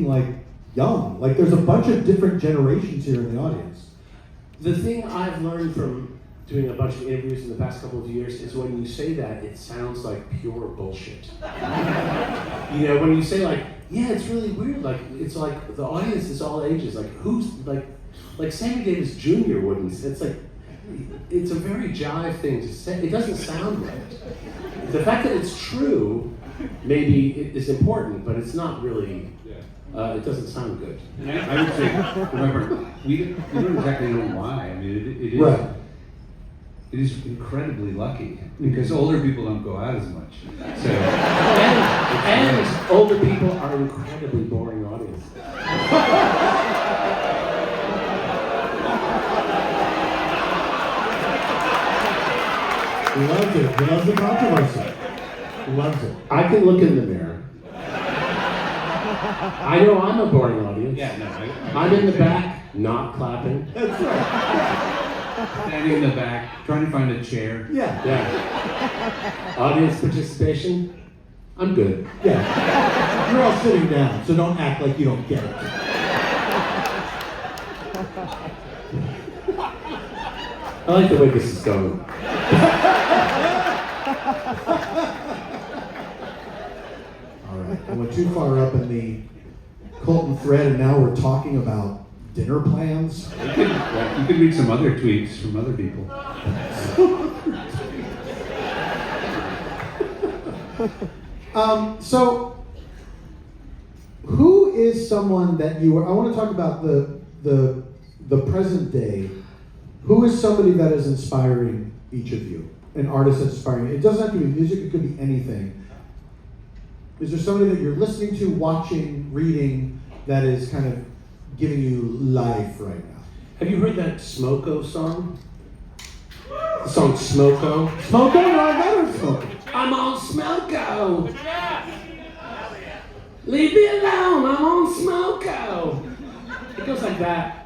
like young. Like there's a bunch of different generations here in the audience. The thing I've learned from doing a bunch of interviews in the past couple of years is when you say that, it sounds like pure bullshit. You know, when you say like, yeah, it's really weird, like, it's like the audience is all ages, like who's, like Sammy Davis Jr. wouldn't, it's like, it's a very jive thing to say. It doesn't sound right. The fact that it's true, maybe it is important, but it's not really, it doesn't sound good. I would say, remember, we don't exactly know why. I mean, it is, Right. it is incredibly lucky because older people don't go out as much. So, and older people are incredibly boring audiences. Loves it. Loves the controversy. Loves it. I can look in the mirror. I know I'm a boring audience. yeah, no, I'm in the back, not clapping. That's right. standing in the back, trying to find a chair. Yeah. Yeah. Audience participation, I'm good. Yeah. You're all sitting down, so don't act like you don't get it. I like the way this is going. All right. I went too far up in the Colton thread, and now we're talking about dinner plans. You could read some other tweets from other people. So, who is someone that you are? I want to talk about the present day. Who is somebody that is inspiring each of you? An artist that's inspiring. It doesn't have to be music. It could be anything. Is there somebody that you're listening to, watching, reading that is kind of giving you life right now? Have you heard that Smoko song? The song Smoko? Smoko? No, I've never heard Smoko. I'm on Smoko! Leave me alone, I'm on Smoko! It goes like that.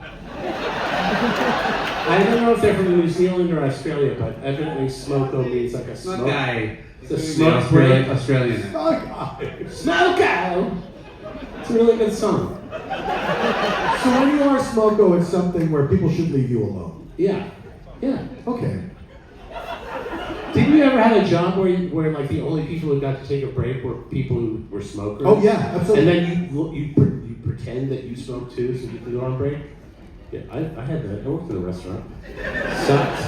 I don't know if they're from New Zealand or Australia, but evidently Smoko means like a smoke. Guy. It's a smoke break. Australian. Smoko! It's a really good song. So when you are Smoko, it's something where people should leave you alone. Yeah. Yeah. Okay. Didn't you ever have a job where like the only people who got to take a break were people who were smokers? Oh yeah, absolutely. And then you pretend that you smoke too, so you can go on break. Yeah, I had that. I worked in a restaurant. Sucks.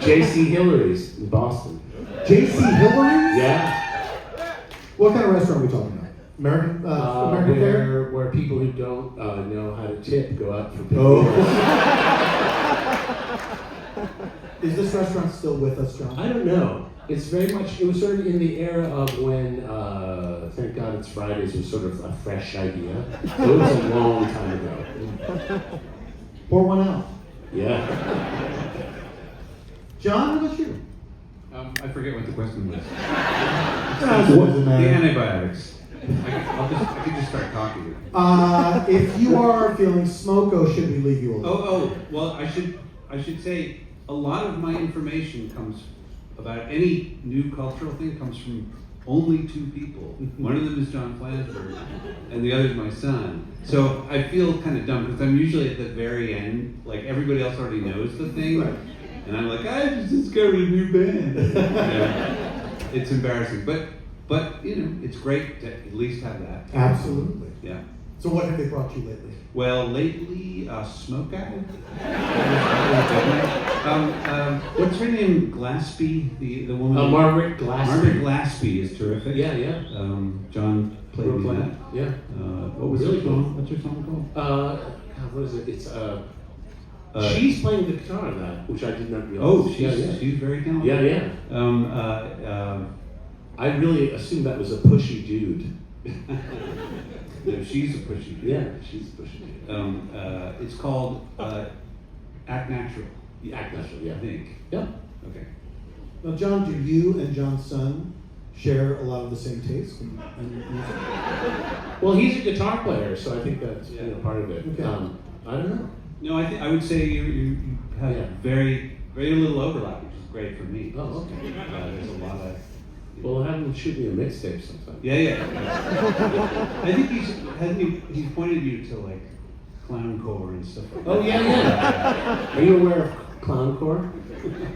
J.C. Hillary's in Boston. J.C. Hillary? Yeah. What kind of restaurant are we talking about? American American fare? Where people who don't know how to tip go out for big Oh. meals. Is this restaurant still with us, John? I don't know. It's very much, it was sort of in the era of when Thank God It's Fridays was sort of a fresh idea. So it was a long time ago. Pour one out. Yeah. John, how about you? I forget what the question was. Doesn't The matter. antibiotics. I could just start talking. If you are feeling smoko, should we leave you alone? Well, I should say a lot of my information comes about any new cultural thing comes from only two people. One of them is John Flansburgh, and the other is my son. So I feel kind of dumb because I'm usually at the very end, like everybody else already knows the thing, Right. and I'm like, I just discovered a new band. It's embarrassing, but you know, it's great to at least have that. Absolutely. Yeah. So what have they brought you lately? Well, lately, Smoke Out. What's her name? Glaspie, the woman. Margaret Glaspie. Margaret Glaspie is terrific. Yeah, yeah. John played me in that. Yeah. What was Really her song? What's her song called? God, what is it? It's she's playing the guitar on that, which I did not realize. Oh, she's very talented. Yeah, yeah. I really assumed that was a pushy dude. No, she's a pushy. Yeah, she's a pushy dude. It's called Act Natural. The Act Natural, yeah. I think. Yeah. Okay. Now, John, do you and John's son share a lot of the same taste in music? Well, he's a guitar player, so I think that's part of it. Okay. I don't know. No, I would say you have Yeah. very little overlap, which is great for me. Oh, okay. There's a lot of Well, have him shoot me a mixtape sometime. Yeah. I think he's pointed you to like clowncore and stuff like that. Oh yeah. Are you aware of clowncore?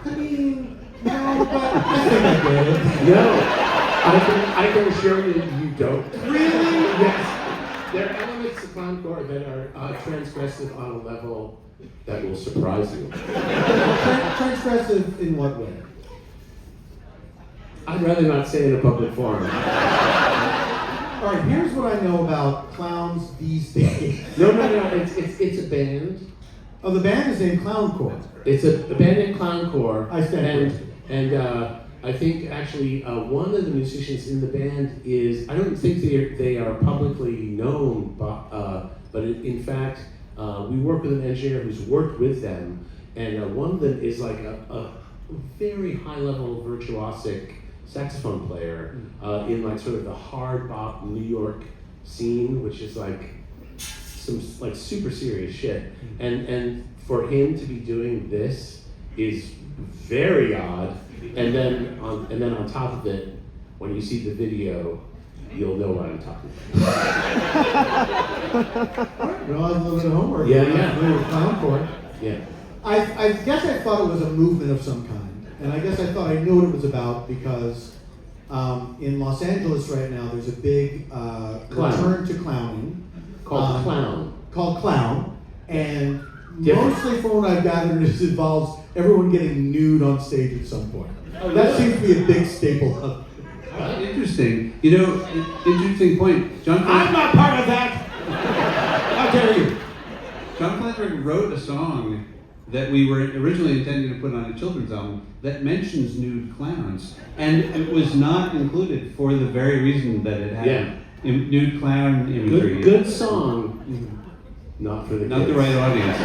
I mean, no, but I think I get it. No, I can assure you you don't. Really? Yes. There are elements of clowncore that are transgressive on a level that will surprise you. Transgressive in what way? I'd rather not say in a public forum. All right, here's what I know about clowns these days. No, it's a band. Oh, the band is named Clowncore. It's a band named Clowncore. I stand corrected. And I think actually one of the musicians in the band is, I don't think they are publicly known, but in fact, we work with an engineer who's worked with them, and one of them is like a very high-level virtuosic saxophone player in like sort of the hard bop New York scene, which is like some like super serious shit. And for him to be doing this is very odd. And then on top of it, when you see the video, you'll know what I'm talking about. Well, I have a little bit of homework. Yeah. Clowncore. Yeah. I guess I thought it was a movement of some kind. And I guess I thought I knew what it was about because in Los Angeles right now, there's a big return to clowning. Called Clown. Called Clown. And Different. mostly from what I've gathered, it involves everyone getting nude on stage at some point. Oh, that really? seems to be a big staple of Interesting. You know, interesting point. I'm not part of that! How dare you? John Flansburgh wrote a song that we were originally intending to put on a children's album that mentions nude clowns, and it was not included for the very reason that it had nude clown imagery. Good song, not for the Not kids. the right audience.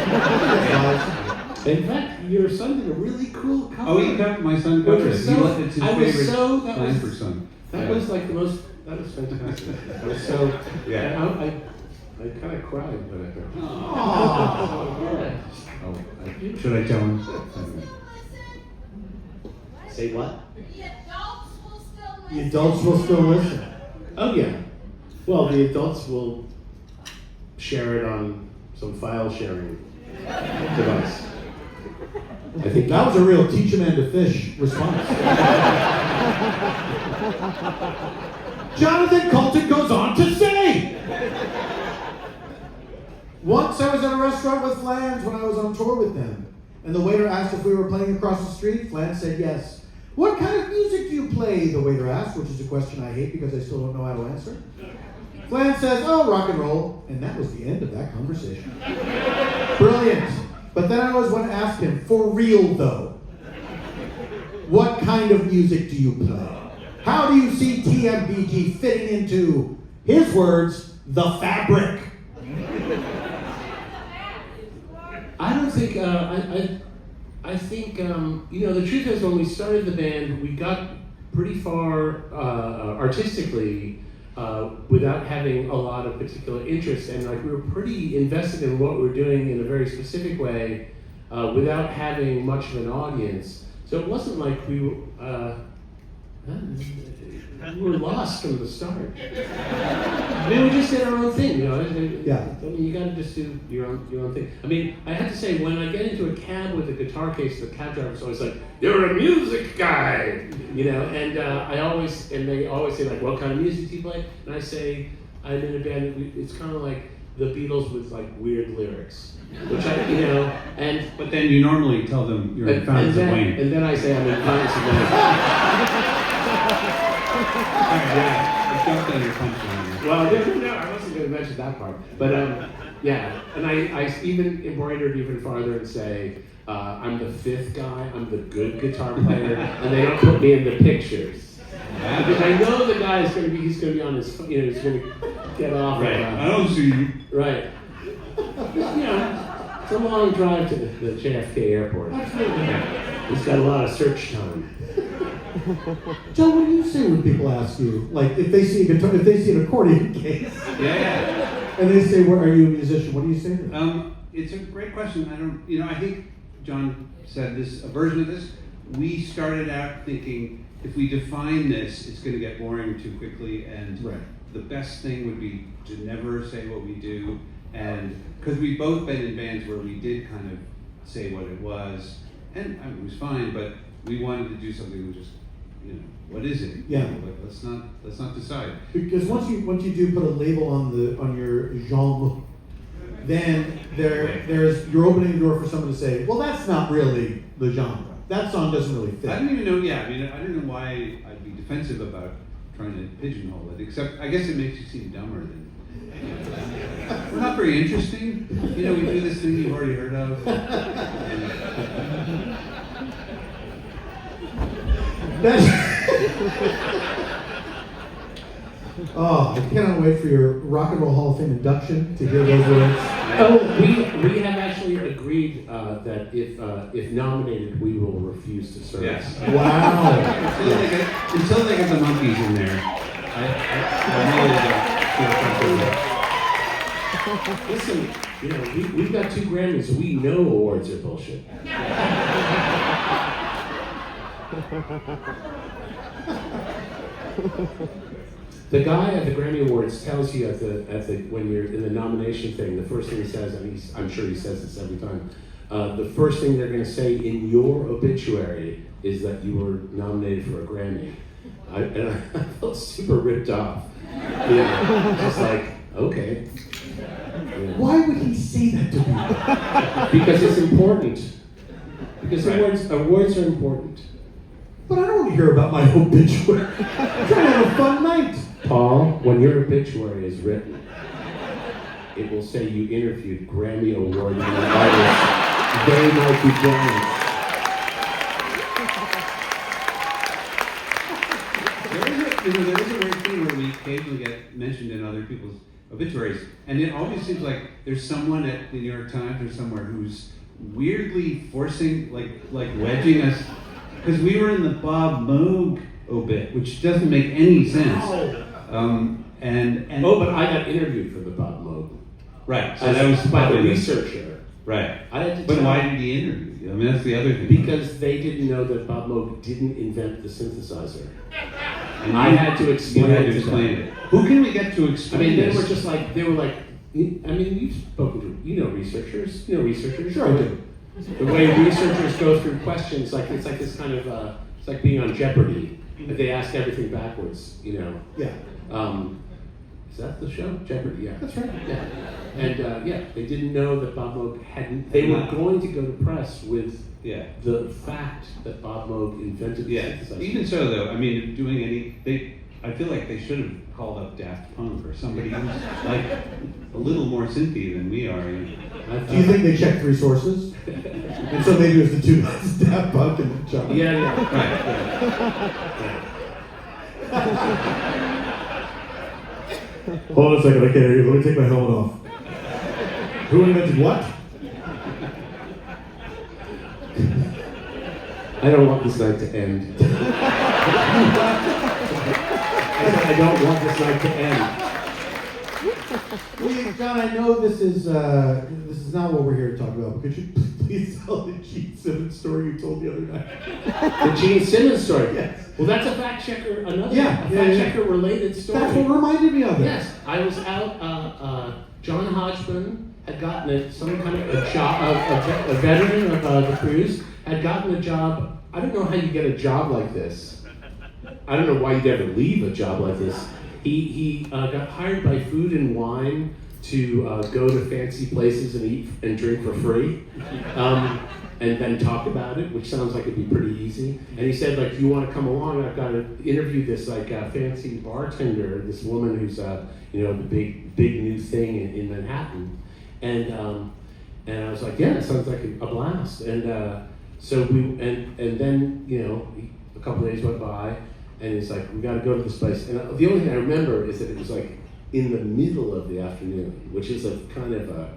In fact, your son did a really cool cover. Oh, my son covered it. It's his favorite Flansburgh song. That was like the most. That was fantastic. That was so. Yeah. I kind of cried when I heard it. Aww. Oh, should I tell him? Say what? The adults will still listen. Oh yeah. Well, the adults will share it on some file sharing device. I think that was a real teach a man to fish response. Jonathan Colton goes on to say, once I was at a restaurant with Flans when I was on tour with them, and the waiter asked if we were playing across the street. Flans said yes. What kind of music do you play? The waiter asked, which is a question I hate because I still don't know how to answer. Flans says, oh, rock and roll. And that was the end of that conversation. Brilliant. But then I always want to ask him, for real though, what kind of music do you play? How do you see TMBG fitting into, his words, the fabric? I don't think, I think, the truth is when we started the band, we got pretty far artistically without having a lot of particular interest, and like we were pretty invested in what we were doing in a very specific way without having much of an audience. So it wasn't like we were lost from the start. I mean, we just did our own thing, you know. Yeah. I mean, you got to just do your own thing. I mean, I have to say, when I get into a cab with a guitar case, the cab driver's always like, "You're a music guy," you know. And they always say like, "What kind of music do you play?" And I say, "I'm in a band. It's kind of like the Beatles with like weird lyrics," which But then you normally tell them you're in Fountains of Wayne. And then I say I'm in Fountains of Wayne. I jumped on your punchline. Well, no, I wasn't going to mention that part. But yeah, and I even embroidered even farther and say, I'm the fifth guy, I'm the good guitar player, and they don't put me in the pictures. Because I know the guy is going to be on his, he's going to get off. Right. I don't see you. Right. It's a long drive to the JFK airport. It's got a lot of search time. Joe, what do you say when people ask you, like, if they see a guitar, if they see an accordion case, Yeah. and they say, "Well, are you a musician?" What do you say to them? It's a great question. I think John said this, a version of this. We started out thinking if we define this, it's going to get boring too quickly, and Right. the best thing would be to never say what we do, and because we've both been in bands where we did kind of say what it was, and I mean, it was fine, but we wanted to do something that was just, you know, what is it? Yeah. You know, like, let's not decide. Because once you do put a label on your genre, then you're opening the door for someone to say, well, that's not really the genre. That song doesn't really fit. I don't even know. Yeah, I mean, I don't know why I'd be defensive about trying to pigeonhole it. Except, I guess it makes you seem dumber than. We're not very interesting. You know, we do this thing you've already heard of. Oh, I cannot wait for your Rock and Roll Hall of Fame induction to hear those words. Oh, we have actually agreed that if nominated, we will refuse to serve. Yes. Wow. Until they get the monkeys in there, I really don't feel comfortable. Listen, you know, we've got 2 Grammys. We know awards are bullshit. The guy at the Grammy Awards tells you when you're in the nomination thing, the first thing he says, and I'm sure he says this every time, the first thing they're going to say in your obituary is that you were nominated for a Grammy. I felt super ripped off. Yeah, just like, okay. Yeah. Why would he say that to me? Because it's important. Because Right. awards are important. But I don't want to hear about my obituary. I'm trying to have a fun night. Paul, when your obituary is written, it will say you interviewed Grammy Award-winning artists. They might be Grammys. There is a weird thing where we occasionally get mentioned in other people's obituaries, and it always seems like there's someone at the New York Times or somewhere who's weirdly forcing, like wedging us, because we were in the Bob Moog obit, which doesn't make any sense. And Oh, but I got interviewed for the Bob Moog. right, so As that was by the probably researcher. right. I had to But tell why him did he interview you? I mean, that's the other thing. because they didn't know that Bob Moog didn't invent the synthesizer. And I had to explain you had it to to explain them. it. Who can we get to I explain mean, they this? were just like, you've spoken to, researchers. Sure I do. The way researchers go through questions, it's like this kind of, it's like being on Jeopardy. Like they ask everything backwards, you know. Yeah. Is that the show? Jeopardy, yeah. That's right. Yeah. And they didn't know that Bob Moog hadn't, they were going to go to press with Yeah. the fact that Bob Moog invented the Yeah. synthesizer. Even so, though, I mean, I feel like they should have called up Daft Punk or somebody who's like a little more synthy than we are. Do you think they checked 3 sources? And so maybe it was the 2 guys, Daft Punk and John. Yeah. Right. Hold on a second, I can't hear you. Let me take my helmet off. Who invented what? I don't want this night to end. I don't want this night to end. Well, John, I know this is not what we're here to talk about, but could you please tell the Gene Simmons story you told the other night? The Gene Simmons story. Yes. Well, that's a fact checker. Another Yeah, fact checker related story. That's what reminded me of it. Yes, I was out. John Hodgman had gotten some kind of a job. A veteran of the cruise had gotten a job. I don't know how you get a job like this. I don't know why you'd ever leave a job like this. He got hired by Food and Wine to go to fancy places and eat and drink for free, and then talk about it, which sounds like it'd be pretty easy. And he said, like, you want to come along? I've got to interview this fancy bartender, this woman who's the big new thing in Manhattan. And I was like, yeah, it sounds like a blast. And so and then a couple of days went by. And he's like, we got to go to this place. And the only thing I remember is that it was like in the middle of the afternoon, which is a kind of a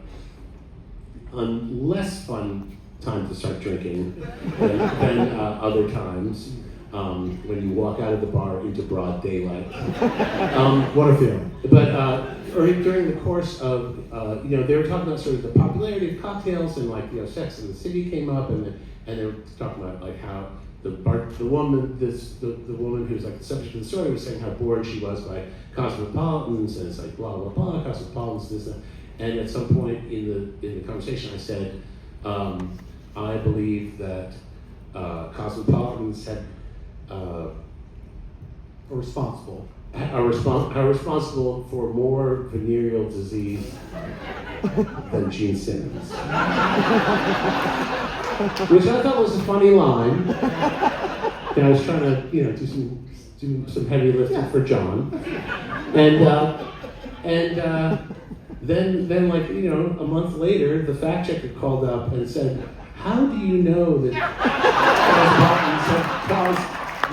less fun time to start drinking than other times when you walk out of the bar into broad daylight. What a feeling. But during the course of, they were talking about sort of the popularity of cocktails and Sex and the City came up and they were talking about like how the woman who's like the subject of the story was saying how bored she was by cosmopolitans, and it's like blah blah blah, cosmopolitans, this, that. And at some point in the conversation, I said, I believe that cosmopolitans are responsible for more venereal disease than Gene Simmons. Which I thought was a funny line. And I was trying to, do some heavy lifting for John. And then like, a month later, the fact checker called up and said, how do you know that cosmopolitans have caused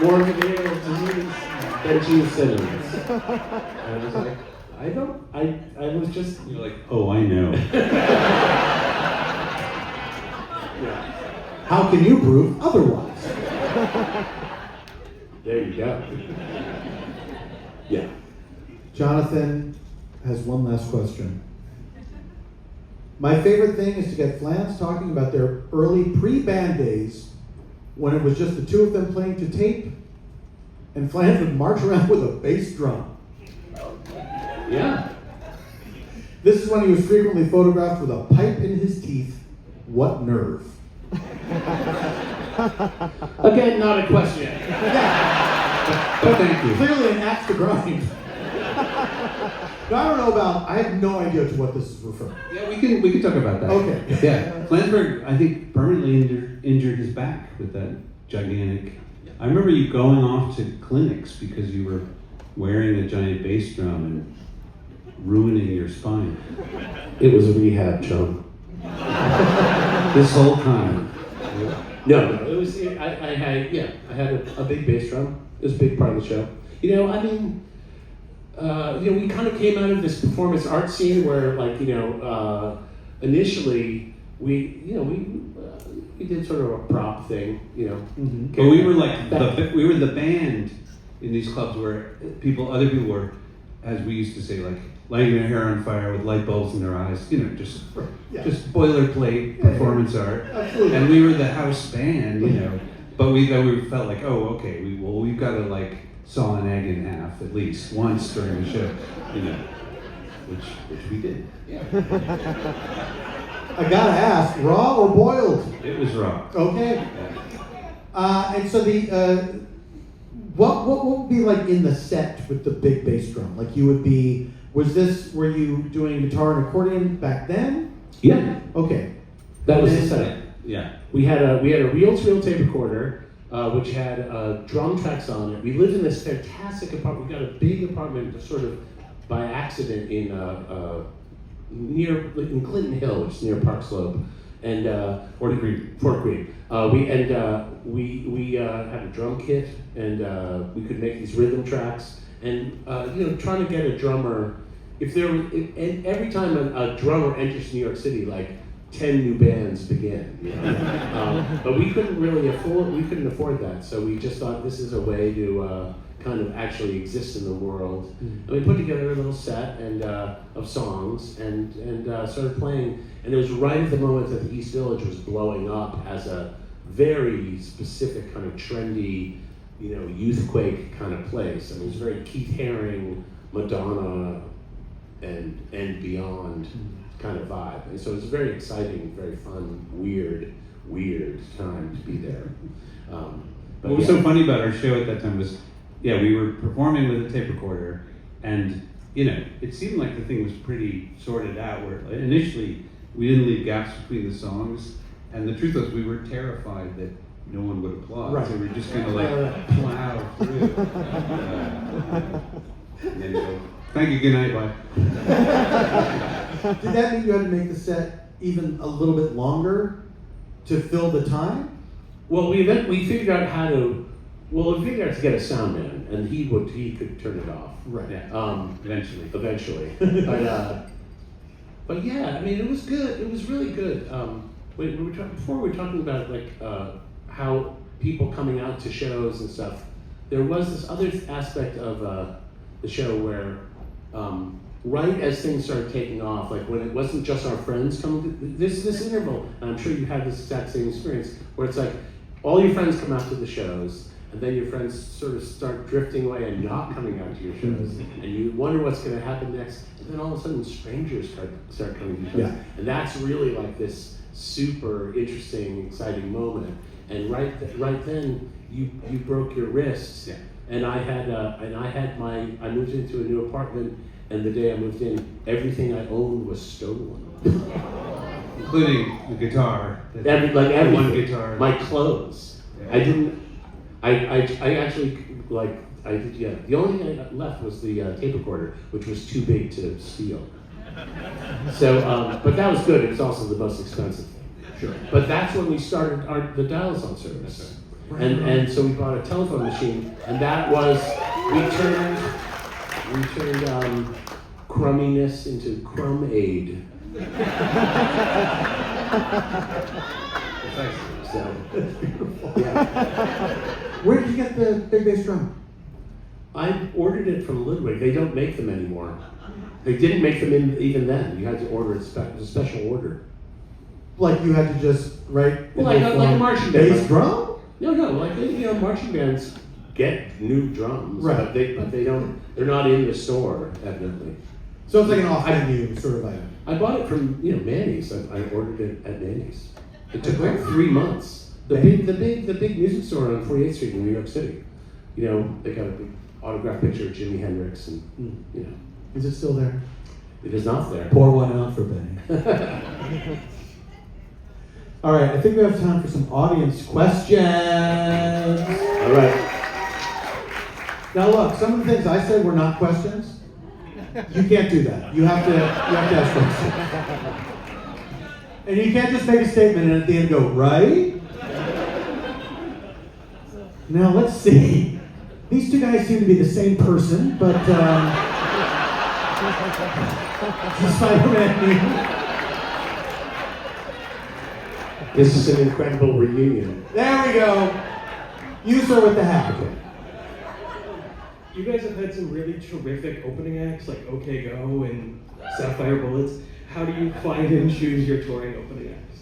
more venereal disease than Gene Simmons? And I was like, I was just... You're like, oh, I know. Yeah. How can you prove otherwise? There you go. Yeah. Jonathan has one last question. My favorite thing is to get Flans talking about their early pre-band days when it was just the two of them playing to tape, and Flans would march around with a bass drum. Yeah. This is when he was frequently photographed with a pipe in his teeth. What nerve. Again, not a question. But thank you. Clearly an axe to grind. Now, I have no idea to what this is referring. Yeah, we can talk about that. Okay. Yeah, Flansburgh, I think, permanently injured his back with that gigantic. I remember you going off to clinics because you were wearing a giant bass drum and ruining your spine. It was a rehab, John. This whole time. No, it was. I had a big bass drum. It was a big part of the show. We kind of came out of this performance art scene where, initially we did sort of a prop thing, Mm-hmm. But we were like we were the band in these clubs where other people were, as we used to say, like lighting their hair on fire with light bulbs in their eyes, just boilerplate performance art. Absolutely. And we were the house band, but we felt like, oh, okay, we've got to like saw an egg in half at least once during the show, which we did. Yeah. I gotta ask, raw or boiled? It was raw. Okay. Yeah. And so what would be like in the set with the big bass drum? Like were you doing guitar and accordion back then? Yeah. Okay. That was the setup. Yeah. We had a reel-to-reel tape recorder, which had drum tracks on it. We lived in this fantastic apartment. We got a big apartment, sort of by accident in Clinton Hill, which is near Park Slope, and Fort Greene. We had a drum kit, and we could make these rhythm tracks. And trying to get a drummer, every time a drummer enters New York City, like 10 new bands begin. But we couldn't afford that. So we just thought this is a way to kind of actually exist in the world. And we put together a little set of songs and started playing. And it was right at the moment that the East Village was blowing up as a very specific kind of trendy, youthquake kind of place. And it was very Keith Haring, Madonna, and beyond kind of vibe. And so it was very exciting, very fun, weird time to be there. What was so funny about our show at that time was, we were performing with a tape recorder, and it seemed like the thing was pretty sorted out, where initially we didn't leave gaps between the songs, and the truth was we were terrified that no one would applaud, right. So we were just gonna plow through. And then go, thank you, good night, bye. Did that mean you had to make the set even a little bit longer to fill the time? Well, we figured out to get a sound man, and he could turn it off. Right. Yeah. Eventually. But yeah, I mean, it was good. It was really good. Before we were talking about how people coming out to shows and stuff. There was this other aspect of the show where, right as things started taking off, like when it wasn't just our friends coming to this interval, and I'm sure you had this exact same experience, where it's like all your friends come out to the shows, and then your friends sort of start drifting away and not coming out to your shows, and you wonder what's going to happen next, and then all of a sudden strangers start coming to your shows. Yeah. And that's really like this super interesting, exciting moment. And right then, you broke your wrists, Yeah. and I moved into a new apartment, and the day I moved in, everything I owned was stolen. Including the guitar. Everything. One guitar. My clothes. Yeah. I didn't. I actually I did. Yeah. The only thing I got left was the tape recorder, which was too big to steal. So, but that was good. It was also the most expensive thing. Sure. But that's when we started the dial-a-song service, and so we bought a telephone machine, and that was we turned crumminess into crumb aid. So, yeah. Where did you get the big bass drum? I ordered it from Ludwig. They don't make them anymore. They didn't make them even then. You had to order it. It was a special order. Like you had to just write. Well, like a marching band. Bass drum? No. Like marching bands get new drums, Right. but they don't. They're not in the store, evidently. So it's like an off-menu sort of item. I bought it from Manny's. I ordered it at Manny's. It took like 3 months. The big music store on 48th Street in New York City. They got a big autographed picture of Jimi Hendrix, and Is it still there? it is not there. Pour one out for Benny. All right, I think we have time for some audience questions. All right. Now look, some of the things I said were not questions. You can't do that. You have to ask questions. And you can't just make a statement and at the end go, right? Now let's see. These two guys seem to be the same person, but Spider-Man meme. This is an incredible reunion. There we go. You, sir, with the hat. Okay. You guys have had some really terrific opening acts like OK Go and Sapphire Bullets. How do you find and choose your touring opening acts?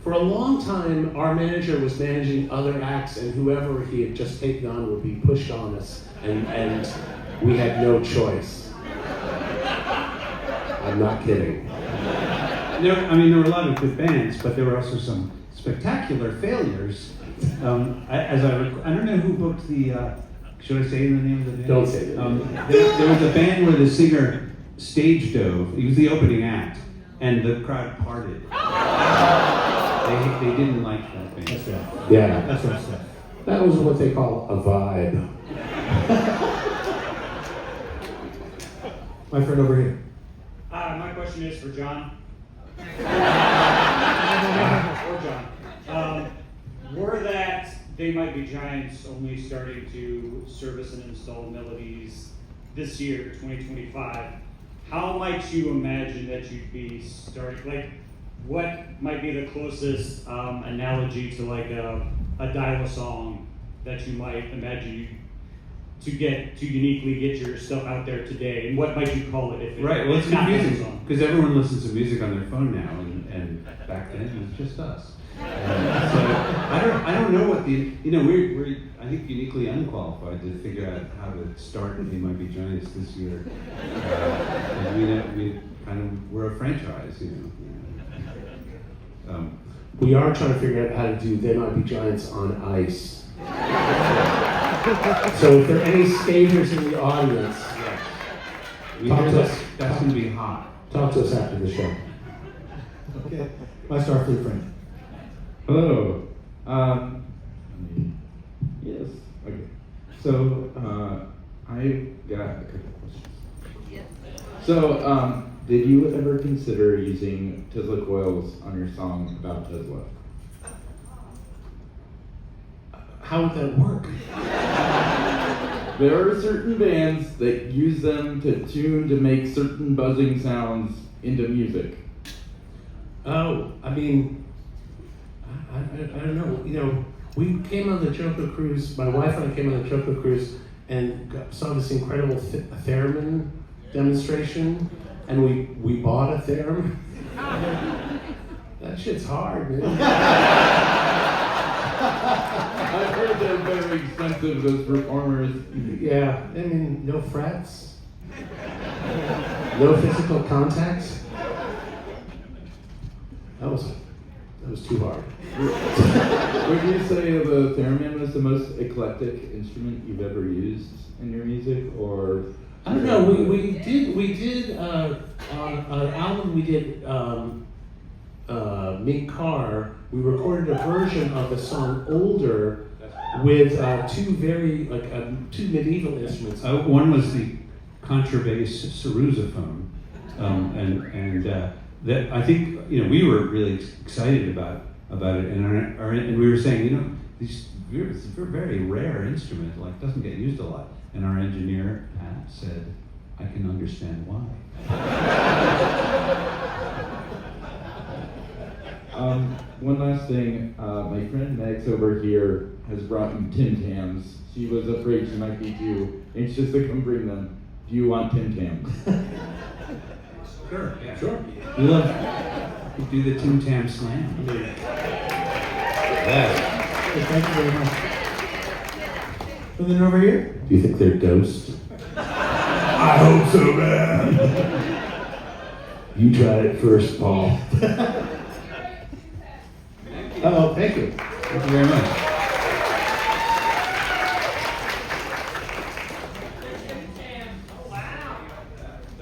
For a long time, our manager was managing other acts, and whoever he had just taken on would be pushed on us, and we had no choice. I'm not kidding. There were a lot of good bands, but there were also some spectacular failures. I don't know who booked the. Should I say the name of the band? Don't say the name. There was a band where the singer stage dove. He was the opening act, and the crowd parted. They didn't like that band. That's right. Yeah, That's what I said. that was what they call a vibe. My friend over here. My question is for John. Or John. Were that They Might Be Giants only starting to service and install melodies this year, 2025, how might you imagine that you'd be starting, like, what might be the closest analogy to like a dial-a-song that you might imagine to uniquely get your stuff out there today, and what might you call it if Right. Well, it's not confusing because everyone listens to music on their phone now, and back then it was just us. So I don't know what we're I think uniquely unqualified to figure out how to start They Might Be Giants this year. We're a franchise, We are trying to figure out how to do They Might Be Giants on ice. So if there are any skaters in the audience, talk to us. That's going to be hot. Talk to us after the show. Okay. My Starfleet friend. Hello. Yes. Okay. So I've got a couple questions. So did you ever consider using Tesla coils on your song about Tesla? How would that work? There are certain bands that use them to tune to make certain buzzing sounds into music. Oh, I mean, I don't know. We came on the JoCo cruise. My wife and I came on the JoCo cruise and saw this incredible theremin demonstration, and we bought a theremin. That shit's hard, man. I've heard they're very expensive, those performers. Yeah, I mean, no frets, no physical contact. That was too hard. Would you say the theremin was the most eclectic instrument you've ever used in your music, or? I don't know. We did on an album we did Mink Carr. We recorded a version of the song "Older" with two medieval instruments. One was the contrabass sarrusophone, and that I think we were really excited about it, and we were saying it's a very rare instrument, like doesn't get used a lot, and our engineer Pat said, "I can understand why." One last thing, my friend Meg's over here has brought you Tim Tams. She was afraid she might be too anxious to come bring them. Do you want Tim Tams? Sure, yeah. Sure. We do the Tim Tam Slam. Thank you very much. And then over here? Do you think they're dosed? I hope so, man. You tried it first, Paul. Oh, thank you. Thank you very much.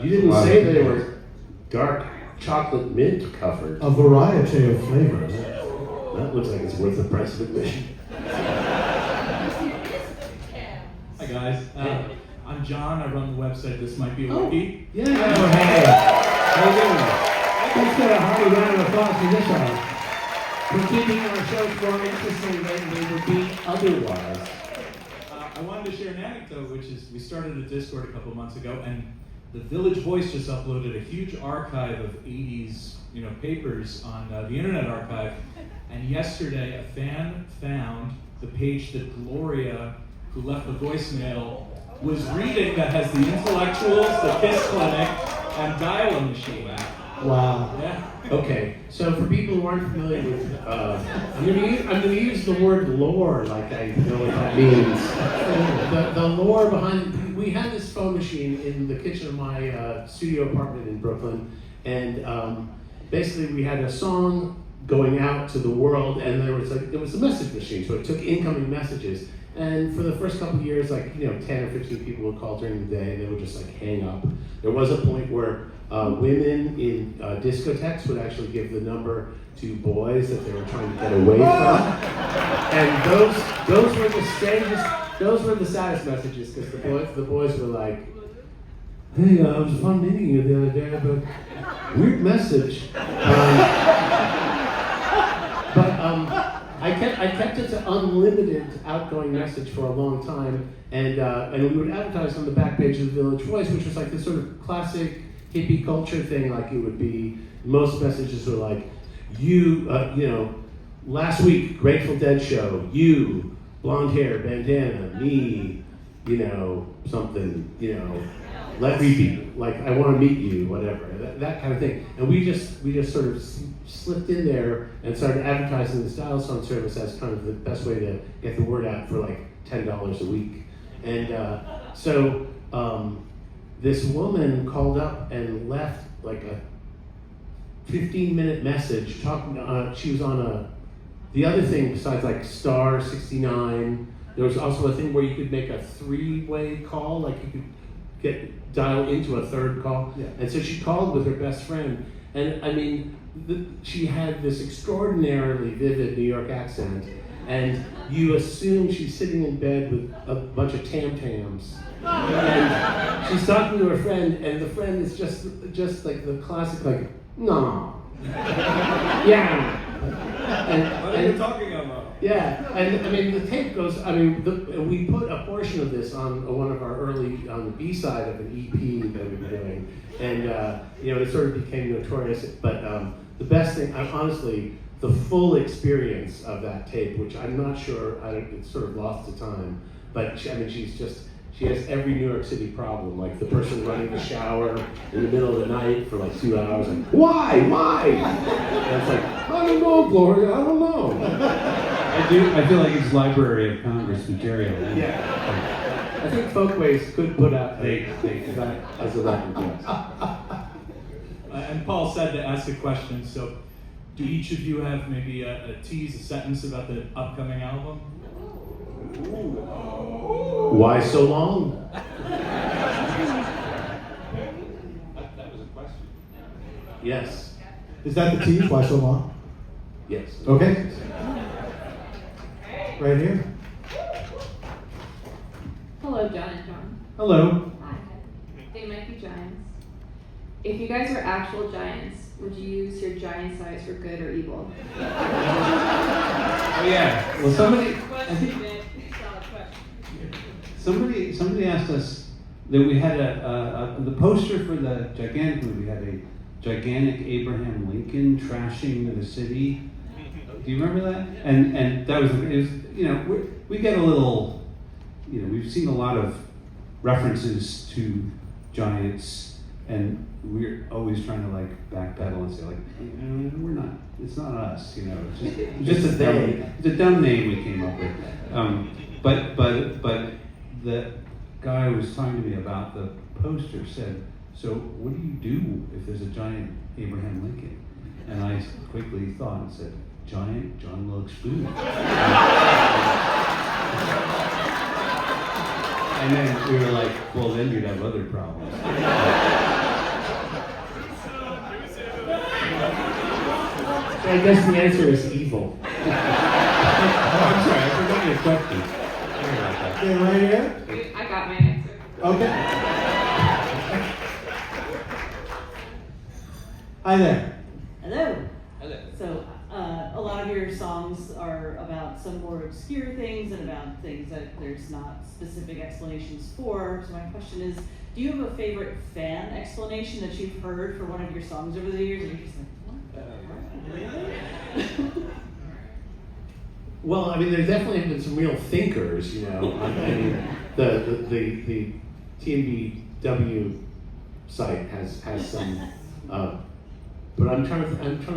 You didn't say they were dark chocolate mint covered. A variety of flavors. That looks like it's worth the price of admission. Hi guys, I'm John. I run the website This Might Be a Wiki. Yeah. Hey. How you doing? Let's get a hearty round of applause for this one. For keeping our shows more interesting than they would be otherwise. I wanted to share an anecdote, which is we started a Discord a couple months ago, and the Village Voice just uploaded a huge archive of 80s, papers on the Internet Archive. And yesterday, a fan found the page that Gloria, who left the voicemail, was reading that has the Intellectuals, the Kiss Clinic, and Dial-A Machine. Wow. Yeah. Okay, so for people who aren't familiar with, I'm gonna use the word lore like I know what that means. The lore behind, we had this phone machine in the kitchen of my studio apartment in Brooklyn, and basically we had a song going out to the world, and it was a message machine, so it took incoming messages. And for the first couple of years, 10 or 15 people would call during the day, and they would just hang up. There was a point where women in discotheques would actually give the number to boys that they were trying to get away from. And those were the strangest, those were the saddest messages, because the boys were like, "Hey, it was fun meeting you the other day, but weird message." I kept it to unlimited outgoing message for a long time, and we would advertise on the back page of the Village Voice, which was this sort of classic hippie culture thing. It would be, most messages were like, last week Grateful Dead show, you, blonde hair, bandana, me, something, let me be, I want to meet you, whatever, that kind of thing. And we just sort of slipped in there and started advertising this dial tone service as kind of the best way to get the word out for $10 a week. And so this woman called up and left a 15-minute message talking. She was on the other thing besides star 69. There was also a thing where you could make a three-way call, you could dial into a third call. Yeah. And so she called with her best friend, and I mean, she had this extraordinarily vivid New York accent, and you assume she's sitting in bed with a bunch of tam-tams. And she's talking to her friend, and the friend is just the classic, no. Yeah. What are you talking about? Yeah, and I mean the tape goes. We put a portion of this on one of our early on the B side of an EP that we were doing, and it sort of became notorious. But the best thing, honestly, the full experience of that tape, which I'm not sure, it's sort of lost to time. But she has every New York City problem, the person running the shower in the middle of the night for 2 hours, why? And it's I don't know, Gloria, I don't know. I feel like it's Library of Congress material. Yeah. I think Folkways could put out They that as a record, yes. And Paul said to ask a question, so do each of you have maybe a tease, a sentence about the upcoming album? Why so long? That was a question. Yes. Is that the tease? Why so long? Yes. Okay. Right here. Hello, John and John. Hello. Hi. They might be giants. If you guys were actual giants, would you use your giant size for good or evil? Oh yeah. Well, somebody asked us that we had the poster for the gigantic movie. We had a gigantic Abraham Lincoln trashing the city. Do you remember that? And that was we get a little, we've seen a lot of references to giants, and we're always trying to like backpedal and say like, we're not. It's not us. It's just a dumb name we came up with. But the guy who was talking to me about the poster said, so what do you do if there's a giant Abraham Lincoln? And I quickly thought and said, giant John Wilkes Booth. And then we were like, well, then you'd have other problems. I guess the answer is evil. I'm sorry, I forgot your question. Sorry about that. Okay, right here. I got my answer. Okay. Hi there. Hello. Hello. So, a lot of your songs are about some more obscure things and about things that there's not specific explanations for. So my question is, do you have a favorite fan explanation that you've heard for one of your songs over the years? And you're just like, what? Really? Well, I mean, there definitely have been some real thinkers, I mean, the TMBG site has some, but I'm trying to.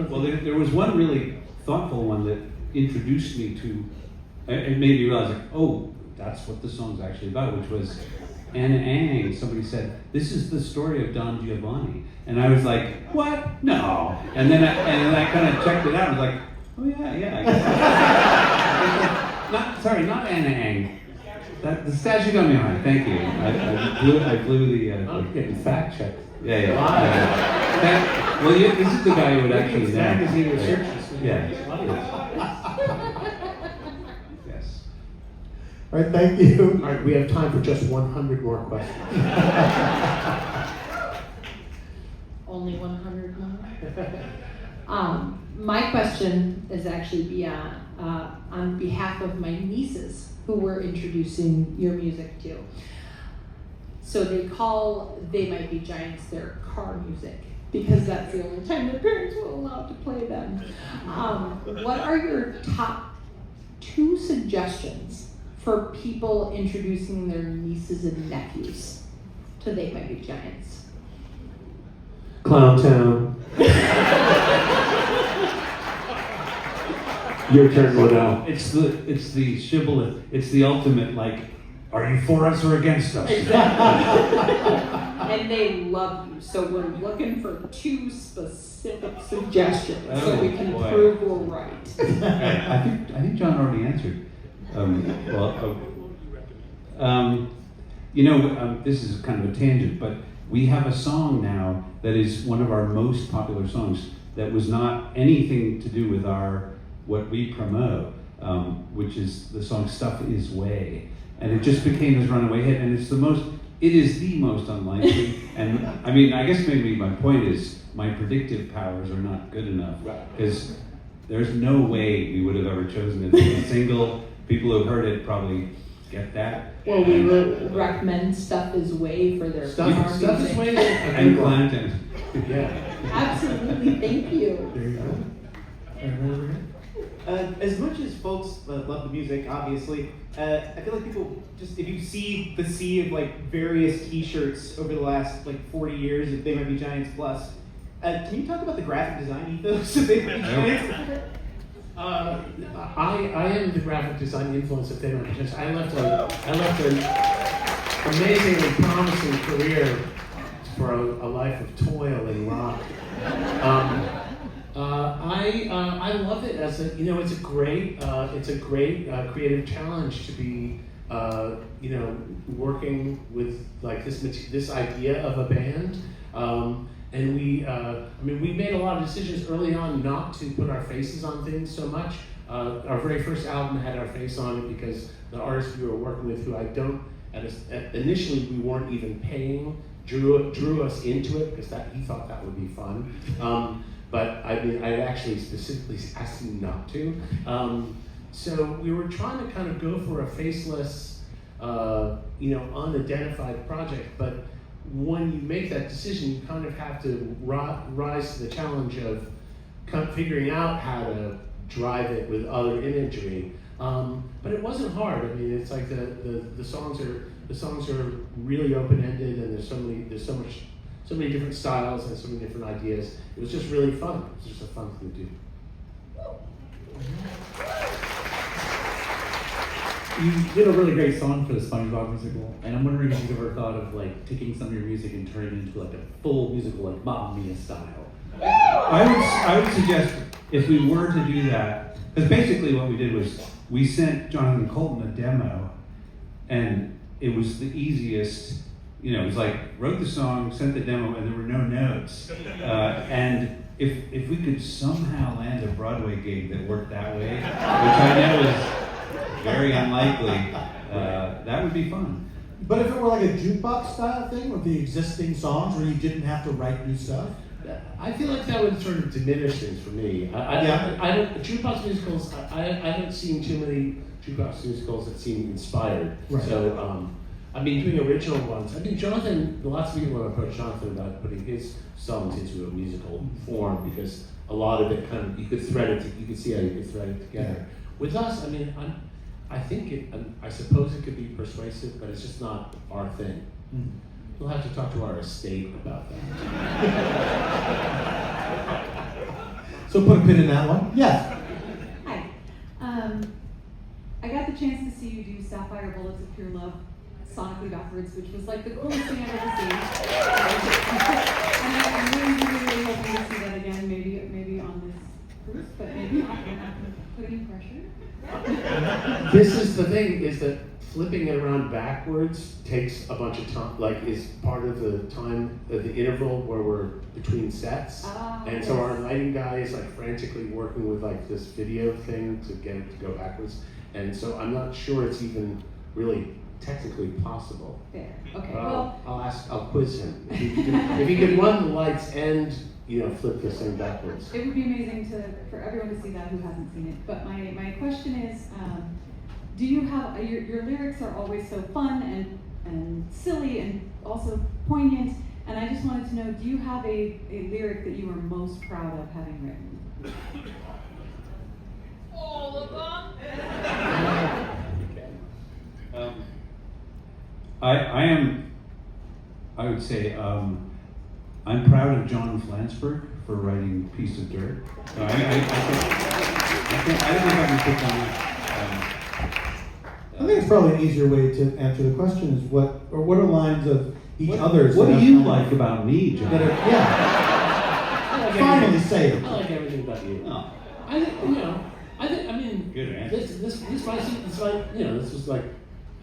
Well, there was one really thoughtful one that introduced me to, it made me realize, like, oh, that's what the song's actually about, which was Anna Ang. Somebody said, this is the story of Don Giovanni. And I was like, what? No. And then I kind of checked it out and was like, oh yeah, I guess. Not Anna Ang. The statue got me on. Thank you. I blew the. I'm getting fact checked. Yeah. Well, this is the guy who would actually know. Magazine research. Yeah. Yes. All right, thank you. All right, we have time for just 100 more questions. Only 100 more. My question is actually on behalf of my nieces who we're introducing your music to. So they call They Might Be Giants their car music because that's the only time their parents will allow to play them. What are your top 2 suggestions for people introducing their nieces and nephews to They Might Be Giants? Clown Town. Your turn, Linnell. It's the shibboleth. It's the ultimate, like, are you for us or against us? And they love you, so we're looking for 2 specific suggestions so we can boy. prove we're right. I think John already answered. This is kind of a tangent, but we have a song now that is one of our most popular songs that was not anything to do with what we promote, which is the song "Stuff Is Way," and it just became this runaway hit, and it is the most unlikely. And I mean, I guess maybe my point is my predictive powers are not good enough because there's no way we would have ever chosen it as a single. People who heard it probably get that. Well, we would recommend Stuff Is Way for their car Stuff music. Is Way. And Clanton. Yeah. Absolutely, thank you. There you go. As much as folks love the music, obviously, I feel like people just, if you see the sea of like various T-shirts over the last like 40 years, if They Might Be Giants plus, can you talk about the graphic design ethos of They Might Be Giants? I am the graphic design influence of Thin Red. I left an amazing and promising career for a life of toil and rock. I love it as it's a great creative challenge to be working with like this idea of a band. And we made a lot of decisions early on not to put our faces on things so much. Our very first album had our face on it because the artist we were working with, who initially we weren't even paying, drew us into it because he thought that would be fun. But I actually specifically asked him not to. So we were trying to kind of go for a faceless, unidentified project, but when you make that decision, you kind of have to rise to the challenge of figuring out how to drive it with other imagery. But it wasn't hard. I mean, it's like the songs are really open-ended, and there's so many different styles and so many different ideas. It was just really fun. It was just a fun thing to do. You did a really great song for the SpongeBob musical, and I'm wondering if you've ever thought of like taking some of your music and turning it into like a full musical, like Mamma Mia style. I would suggest if we were to do that, because basically what we did was we sent Jonathan Colton a demo, and it was the easiest. It was like wrote the song, sent the demo, and there were no notes. And if we could somehow land a Broadway gig that worked that way, which I know is very unlikely, that would be fun. But if it were like a jukebox style thing with the existing songs where you didn't have to write new stuff? I feel like that would sort of diminish things for me. I don't jukebox musicals. I haven't seen too many jukebox musicals that seem inspired. Right. So doing original ones. Jonathan. Lots of people have approached Jonathan about putting his songs into a musical form because a lot of it kind of you could thread it. You could see how you could thread it together. With us, I think I suppose it could be persuasive, but it's just not our thing. Mm-hmm. We'll have to talk to our estate about that. So put a pin in that one. Yes. Hi. I got the chance to see you do Sapphire Bullets of Pure Love sonically backwards, which was like the coolest thing I've ever seen. And I'm really hoping to see that again, maybe on this cruise, but maybe not. I'm not going to put any pressure. This is the thing, is that flipping it around backwards takes a bunch of time, is part of the time, the interval where we're between sets. And so our lighting guy is frantically working with this video thing to get it to go backwards. And so I'm not sure it's even really technically possible. Fair. Okay. But I'll quiz him. If he could run the lights and flip this thing backwards. It would be amazing for everyone to see that who hasn't seen it. But my question is, do you have your lyrics are always so fun and silly and also poignant, and I just wanted to know, do you have a lyric that you are most proud of having written? All of them. I would say I'm proud of John Flansburgh for writing Piece of Dirt. So I think I can pick on it. I think it's probably an easier way to answer the question is what are lines of each other's. What do you like about me, John? Finally say it. I like everything about you. Oh. Good answer. This was like,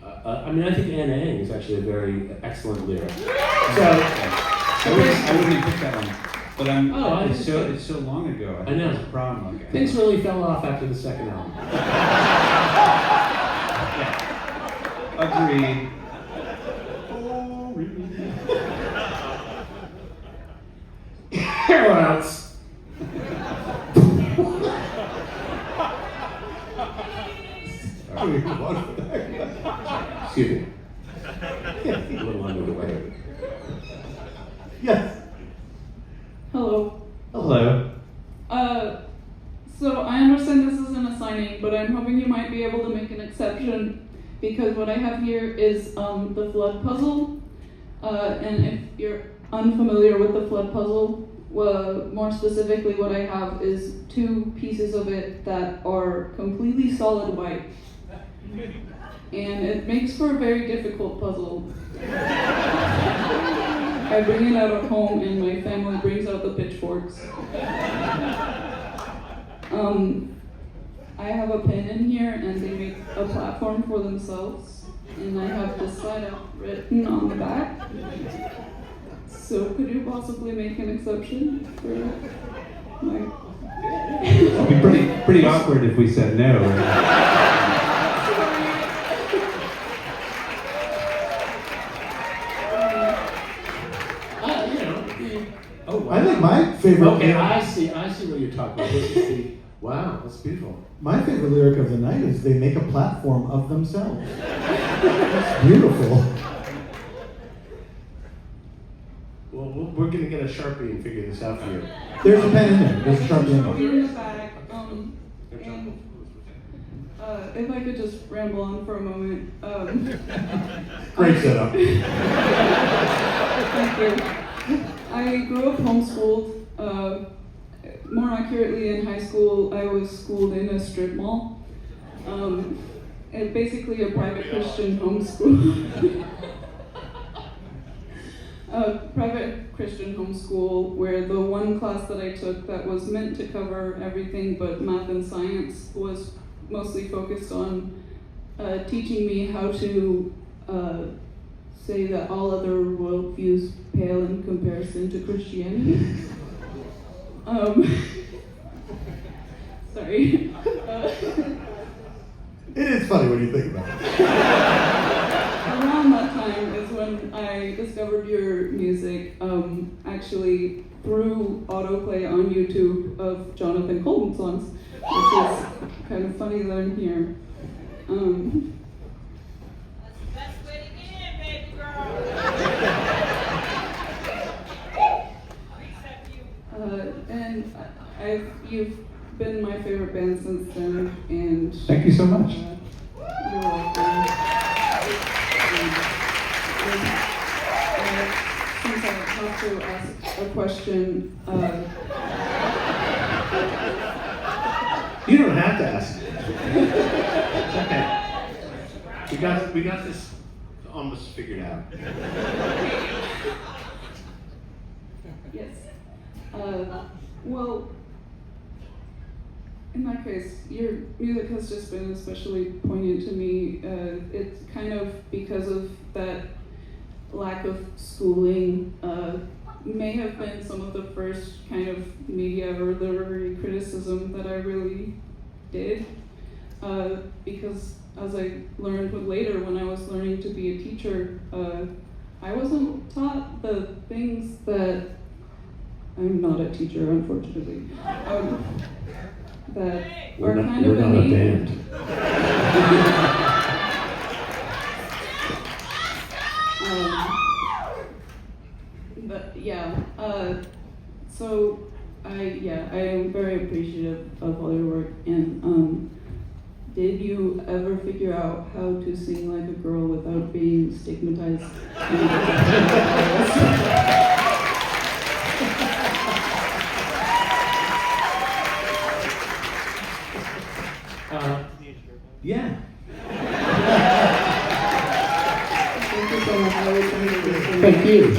I think Anna Ang is actually a very excellent lyric. So I wouldn't have picked that one. But it's so long ago. I know. It's a problem. Things really fell off after the second album. Agreed. What else? Excuse me. A little under the weather. Yes. Hello. Hello. So I understand this isn't a signing, but I'm hoping you might be able to make an exception because what I have here is the flood puzzle. And if you're unfamiliar with the flood puzzle, well, more specifically, what I have is 2 pieces of it that are completely solid white. And it makes for a very difficult puzzle. I bring it out of home and my family brings out the pitchforks. I have a pen in here and they make a platform for themselves. And I have this side out written on the back. So could you possibly make an exception for my... It'd be pretty awkward if we said no. Oh, wow. I think my favorite. Okay, I see what you're talking about. This is wow, that's beautiful. My favorite lyric of the night is they make a platform of themselves. That's beautiful. Well, we're gonna get a Sharpie and figure this out for you. There's a pen in there. There's a Sharpie in there. In the back, and if I could just ramble on for a moment. Great setup. Thank you. I grew up homeschooled. More accurately, in high school, I was schooled in a strip mall. And basically a private Christian homeschool. A private Christian homeschool where the one class that I took that was meant to cover everything but math and science was mostly focused on teaching me how to say that all other worldviews pale in comparison to Christianity. Sorry. It is funny when you think about it. Around that time is when I discovered your music, actually through autoplay on YouTube of Jonathan Colton songs, which is kind of funny that I'm here. And you've been my favorite band since then, and Thank you so much. you're welcome. Since I have to ask a question, You don't have to ask. It's okay. We got this almost figured out. yes. Well, in that case, your music has just been especially poignant to me. It's kind of because of that lack of schooling, may have been some of the first kind of media or literary criticism that I really did. Because as I learned later when I was learning to be a teacher, I wasn't taught the things that, I'm not a teacher, unfortunately, that We're are not, kind we're of not a innate. band. But yeah, so I am very appreciative of all your work. And did you ever figure out how to sing like a girl without being stigmatized? Yeah. Thank you so much. I was trying to listen. Thank you.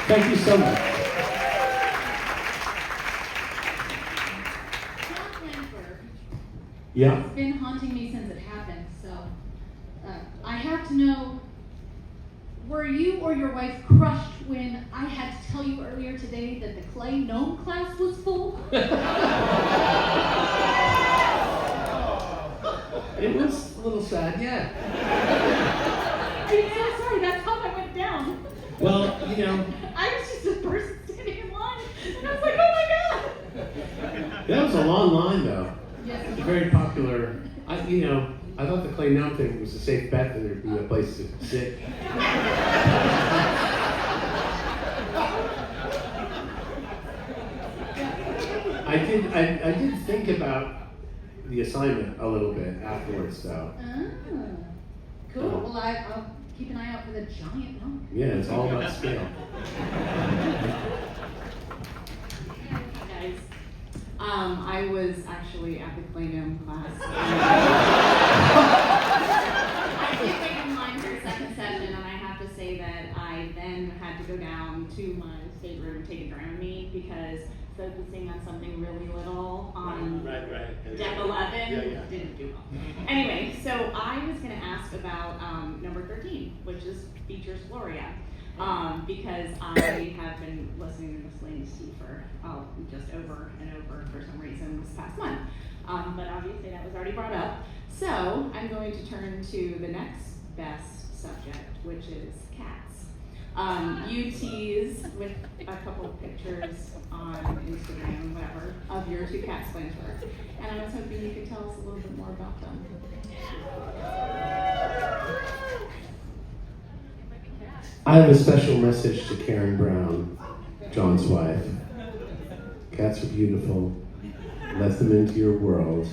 Thank you so much. Yeah. It's been haunting me since it happened, so I have to know, were you or your wife crushed when I had to tell you earlier today that the clay gnome class was full? It was a little sad, yeah. I'm so sorry, that's how that went down. Well, you know. I was just a person standing in line, and I was like, oh my god! That was a long line, though. Yes. It's very popular. I thought the clay gnome thing was a safe bet that there'd be a place to sit. I did think about the assignment a little bit afterwards, though. Cool. Well, I'll keep an eye out for the giant gnome. Yeah, it's all about scale. I was actually at the Clay Gnome class. I did wait in line for a second session, and I have to say that I then had to go down to my stateroom and take a Dramamine because focusing on something really little on Deck 11 didn't do well. Anyway, so I was going to ask about number 13, which features Gloria. Because I have been listening to Miscellaneous Tea for just over and over for some reason this past month. But obviously that was already brought up. So I'm going to turn to the next best subject, which is cats. You tease with a couple of pictures on Instagram, whatever, of your two cats, Flansburgh. And I was hoping you could tell us a little bit more about them. I have a special message to Karen Brown, John's wife. Cats are beautiful. Let them into your world.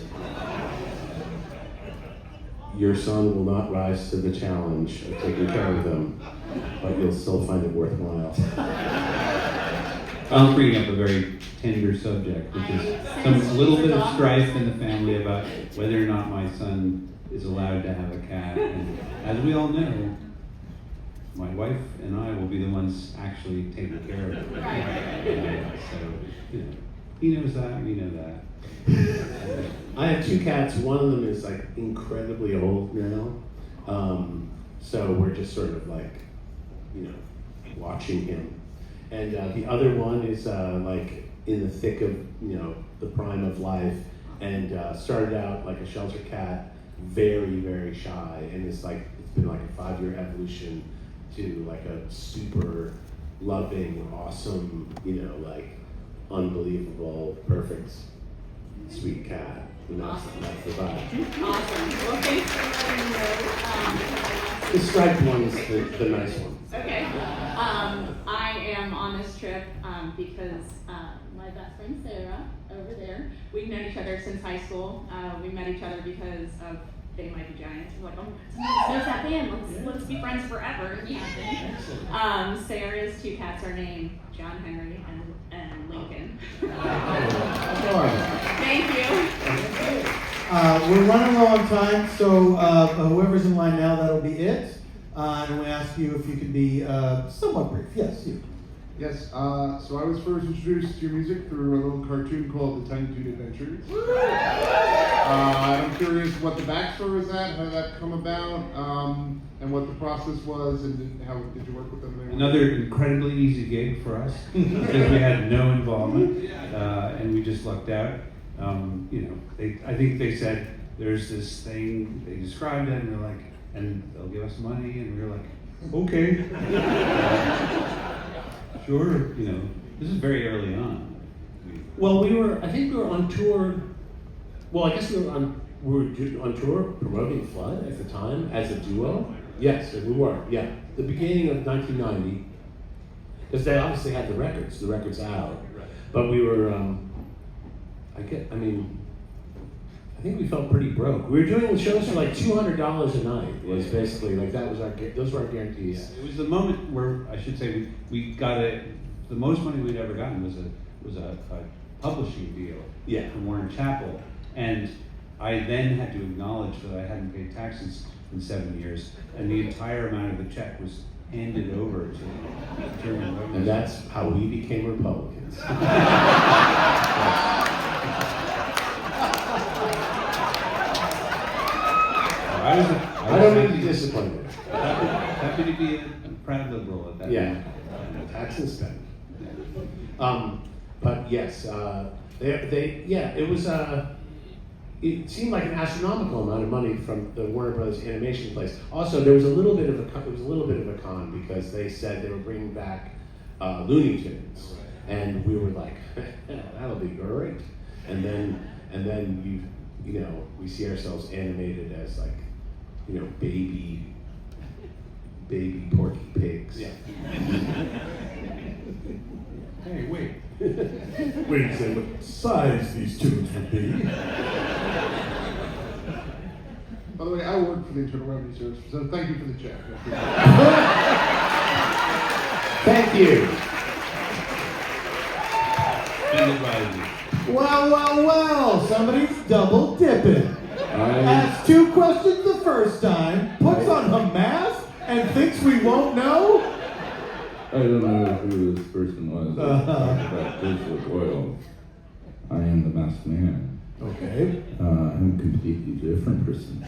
Your son will not rise to the challenge of taking care of them, but you'll still find it worthwhile. I'm bringing up a very tender subject, which is a little bit of strife in the family about whether or not my son is allowed to have a cat. And as we all know, my wife and I will be the ones actually taking care of it. So, he knows that, we know that. I have two cats. One of them is like incredibly old now. So we're just sort of like, watching him. And the other one is like in the thick of, the prime of life and started out like a shelter cat, very, very shy. And it's been like a 5-year evolution to like a super loving, awesome, unbelievable, perfect, sweet cat. And that's the vibe. Awesome. Well, thanks for letting me know. The striped one is the nice one. Okay. I am on this trip because my best friend Sarah over there, we've known each other since high school. We met each other because of They Might Be Giants. We're like, oh my God, somebody knows that band. Let's be friends forever. Yeah. Sarah's two cats are named John Henry and Lincoln. Thank you. We're running low on time, so whoever's in line now, that'll be it. And we ask you if you can be somewhat brief. Yes, you. Yes, so I was first introduced to your music through a little cartoon called The Tiny Toon Adventures. I'm curious what the backstory was at, how did that come about, and what the process was, and how did you work with them? Another incredibly easy gig for us, because we had no involvement, and we just lucked out. I think they said, there's this thing, they described it, and they're like, and they'll give us money, and we were like, okay. Sure, this is very early on. Well, I think we were on tour. Well, I guess we were on tour promoting Flood at the time as a duo. Yes, we were. Yeah, the beginning of 1990, because they obviously had the records out. But we were. I think we felt pretty broke. We were doing shows for like $200 a night. Was basically like that was those were our guarantees. Yeah, it was the moment where I should say we got the most money we'd ever gotten was a publishing deal from Warner Chappell, and I then had to acknowledge that I hadn't paid taxes in 7 years, and the entire amount of the check was handed over to German government. And that's how we became Republicans. I don't mean to be disappointed. Happy to be a proud liberal at that moment. Tax and spend. But yes, it was. It seemed like an astronomical amount of money from the Warner Brothers animation place. Also, there was a little bit of a con because they said they were bringing back Looney Tunes, and we were like, that'll be great. And then we see ourselves animated as like, baby Porky Pigs. Yeah. Hey, wait. Wait and say what size these tunes would be. By the way, I work for the Internal Revenue Service, so thank you for the check. Thank you. offended by you. Well, somebody's double dipping. Asks 2 questions the first time, puts on a mask, and thinks we won't know? I don't know who this person was. About Digital Oil. I am the masked man. Okay. I'm a completely different person.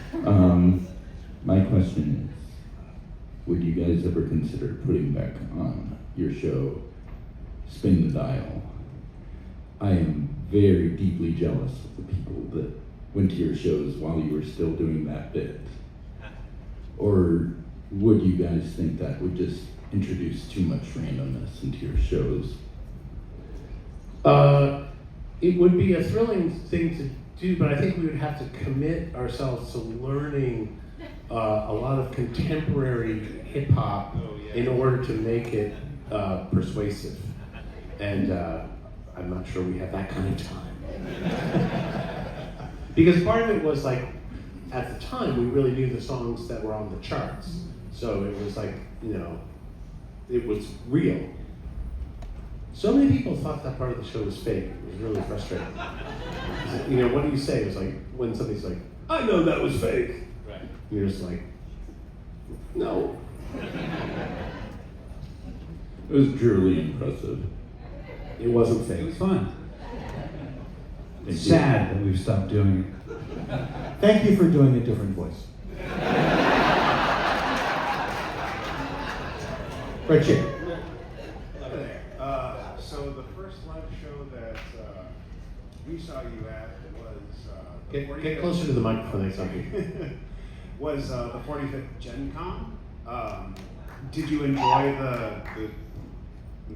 My question is, would you guys ever consider putting back on your show, Spin the Dial? I am very deeply jealous of the people that went to your shows while you were still doing that bit. Or would you guys think that would just introduce too much randomness into your shows? It would be a thrilling thing to do, but I think we would have to commit ourselves to learning a lot of contemporary hip hop in order to make it persuasive. And I'm not sure we have that kind of time. Because part of it was like, at the time, we really knew the songs that were on the charts. So it was like, it was real. So many people thought that part of the show was fake. It was really frustrating. What do you say? It was like when somebody's like, I know that was fake. Right. And you're just like, no. It was truly impressive. It wasn't fake. It was fun. It's sad that we've stopped doing it. Thank you for doing a different voice. Right here. So the first live show that we saw you at was Get closer to the microphone, next time. was the 45th Gen Con. Did you enjoy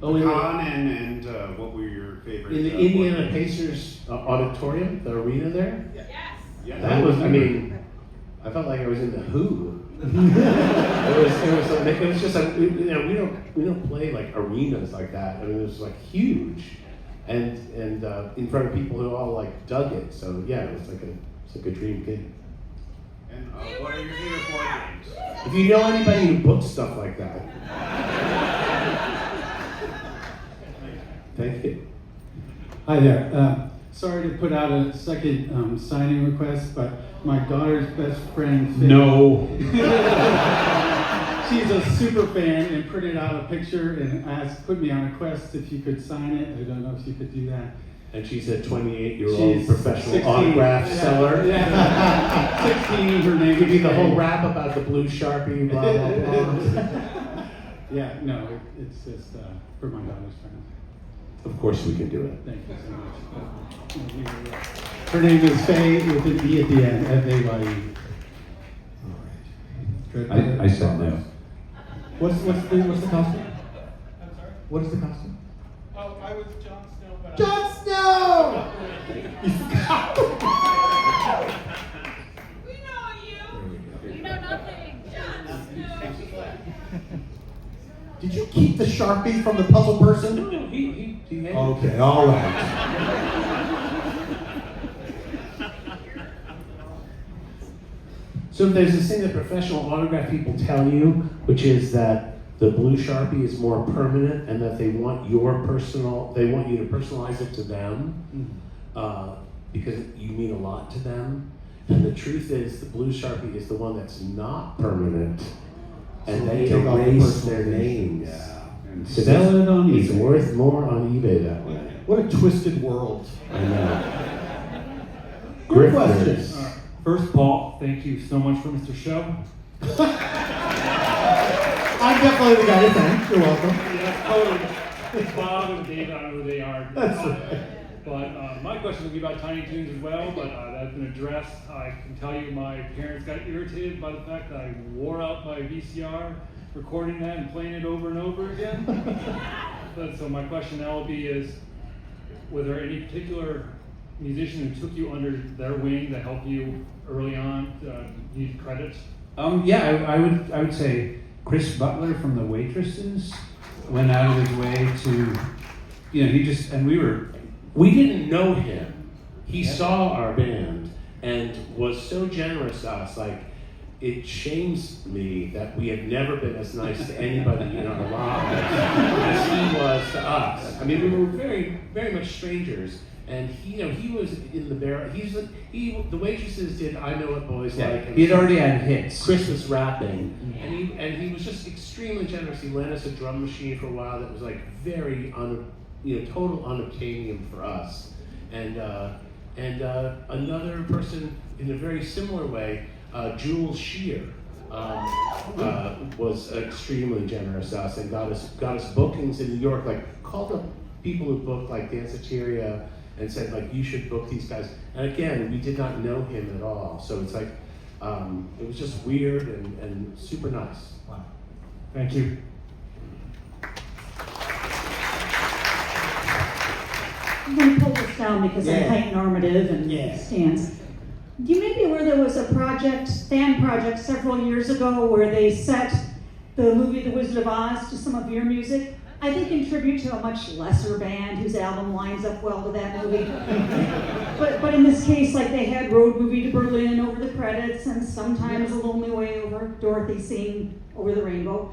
the con and what were your favorite? In the Indiana Pacers auditorium, the arena there? Yes. Yeah. That was, I felt like I was in the Who. it was just like, we don't play like arenas like that. I mean, it was like huge. And in front of people who all like dug it. So yeah, it was like a dream gig. And what are your favorite board games? If you know anybody who books stuff like that. Thank you. Hi there. Sorry to put out a second signing request, but my daughter's best friend. No. She's a super fan and printed out a picture and put me on a quest if you could sign it. I don't know if you could do that. And she's a 28-year-old professional 16. autograph seller. Yeah. 16, her name. Give you the whole rap about the blue Sharpie, blah, blah, blah. Yeah, no, it's just for my daughter's friend. Of course we can do it. Thank you so much. Her name is Faye with an E at the end, F-A-Y-E. I said no. What's the costume? I'm sorry? What is the costume? Oh, I was Jon Snow, but Jon Snow! We know you. You know nothing. Jon Snow. Did you keep the Sharpie from the puzzle person? No, he Okay, all right. So there's this thing that professional autograph people tell you, which is that the blue Sharpie is more permanent and that they want you to personalize it to them because you mean a lot to them. And the truth is the blue Sharpie is the one that's not permanent and So they take off the erase their personalization. names. Yeah. And sell it on It's eBay. worth more on eBay that way. What a twisted world. I know. Good Grifters. questions. First, Paul, thank you so much for Mr. Show. I'm definitely the guy to thank. You're welcome. Yeah, totally. Bob and Dave, I don't know who they are. That's right. But my question would be about Tiny Toons as well, but that's been addressed. I can tell you my parents got irritated by the fact that I wore out my VCR recording that and playing it over and over again. So my question now will be was there any particular musician who took you under their wing that helped you early on, need credit? Yeah, I would say Chris Butler from the Waitresses went out of his way to, We didn't know him. He saw our band and was so generous to us. Like, it shames me that we have never been as nice to anybody in our lives as he was to us. I mean, we were very, very much strangers. And he was in the bar. The waitresses did "I Know What Boys Like." And he had already had hits. Christmas rapping, and he was just extremely generous. He lent us a drum machine for a while that was like very total unobtainium for us. And another person in a very similar way, Jules Shear, was extremely generous to us and got us bookings in New York. Like called up people who booked like Danceteria and said like, you should book these guys. And again, we did not know him at all, so it's like it was just weird and super nice. Wow. Thank you. I'm going to pull this down because I'm height normative and stands. Do you may be aware there was a fan project several years ago where they set the movie The Wizard of Oz to some of your music? I think in tribute to a much lesser band whose album lines up well to that movie. but in this case, like they had Road Movie to Berlin over the credits and sometimes A Lonely Way over Dorothy singing Over the Rainbow.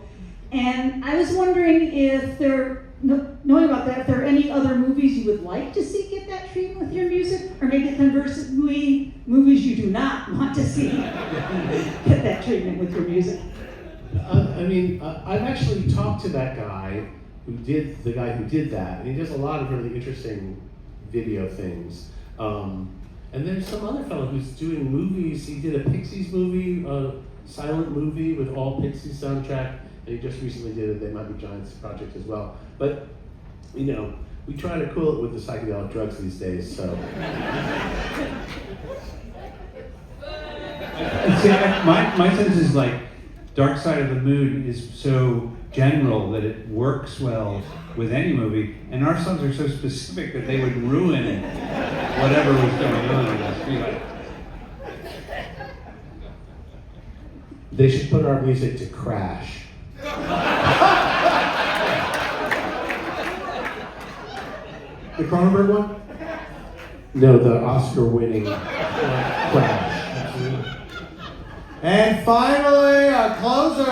And I was wondering if knowing about that, if there are any other movies you would like to see get that treatment with your music, or maybe conversely, movies you do not want to see get that treatment with your music. I've actually talked to that guy who did that, and he does a lot of really interesting video things. And there's some other fellow who's doing movies. He did a Pixies movie, a silent movie with all Pixies soundtrack, and he just recently did a They Might Be Giants project as well. But, we try to cool it with the psychedelic drugs these days, so. See, my sense is like, Dark Side of the Moon is so general that it works well with any movie, and our songs are so specific that they would ruin whatever was going on in this movie. They should put our music to Crash. The Cronenberg one? No, the Oscar-winning Crash. Absolutely. And finally, a closer.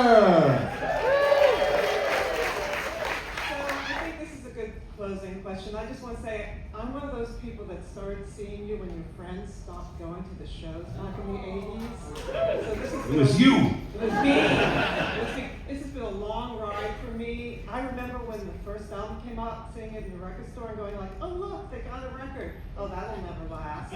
I think this is a good closing question. I just want to say, I'm one of those people that started seeing you when your friends stopped going to the shows back in the 80s. So this It was you. It was me. This has been a long ride for me. I remember when the first album came out, seeing it in the record store and going like, oh look, they got a record. Oh, that'll never last.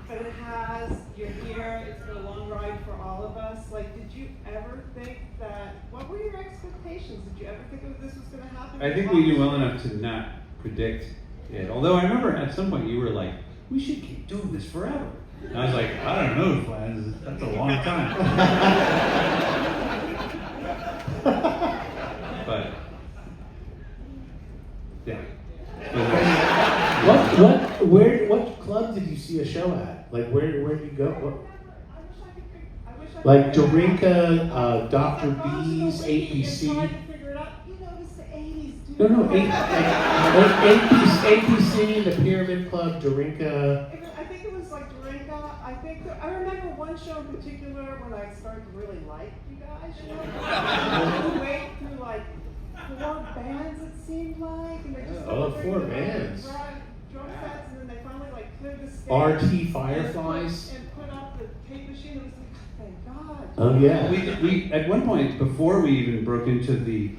But it has, you're here, it's been a long ride for all of us. Like, did you ever think that, what were your expectations? Did you ever think this was going to happen? I think we knew well enough to not predict it. Although I remember at some point you were like, we should keep doing this forever. And I was like, I don't know, Flans, that's a long time. But, yeah. What club did you see a show at? Like, where did you go? Like Dorinka, Dr. B's, APC? No, APC, the Pyramid Club, Dorinka. I think it was like Dorinka. I remember one show in particular when I started to really like you guys. You wait through like 4 bands, it seemed like, and they just 4 bands. Drum sets, and then they finally like cleared the stage. RT Fireflies. And put up the tape machine. It was like, thank God. Oh yeah. We at one point, before we even broke into the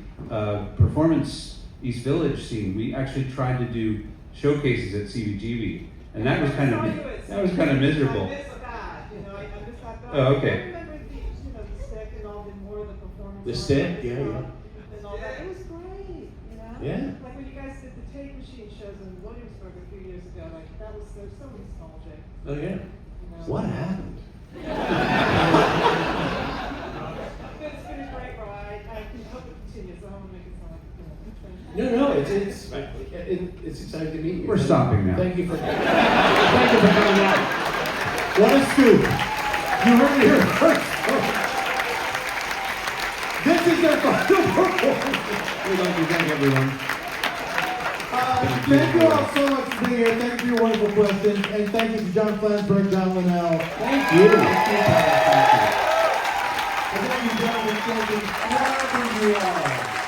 performance East Village scene, we actually tried to do showcases at CBGB, and that was kind of miserable. I miss that, I miss that. Oh, okay. I remember the stick and all the more of the performance. The stick, yeah. And all that. It was great, Yeah. Like when you guys did the tape machine shows in Williamsburg a few years ago, like that was so nostalgic. Oh yeah. What happened? It's been a great ride. I hope it continues. I don't want to make it sound like No, it's exciting to meet you. We're stopping now. Thank you for coming out. What a scoop. You heard it here first. This is their final performance. We'd like to thank everyone. Thank you all so much for being here. Thank you for your wonderful questions. And thank you to John Flansburgh, John Linnell. Thank you. And thank you, gentlemen, wherever you are.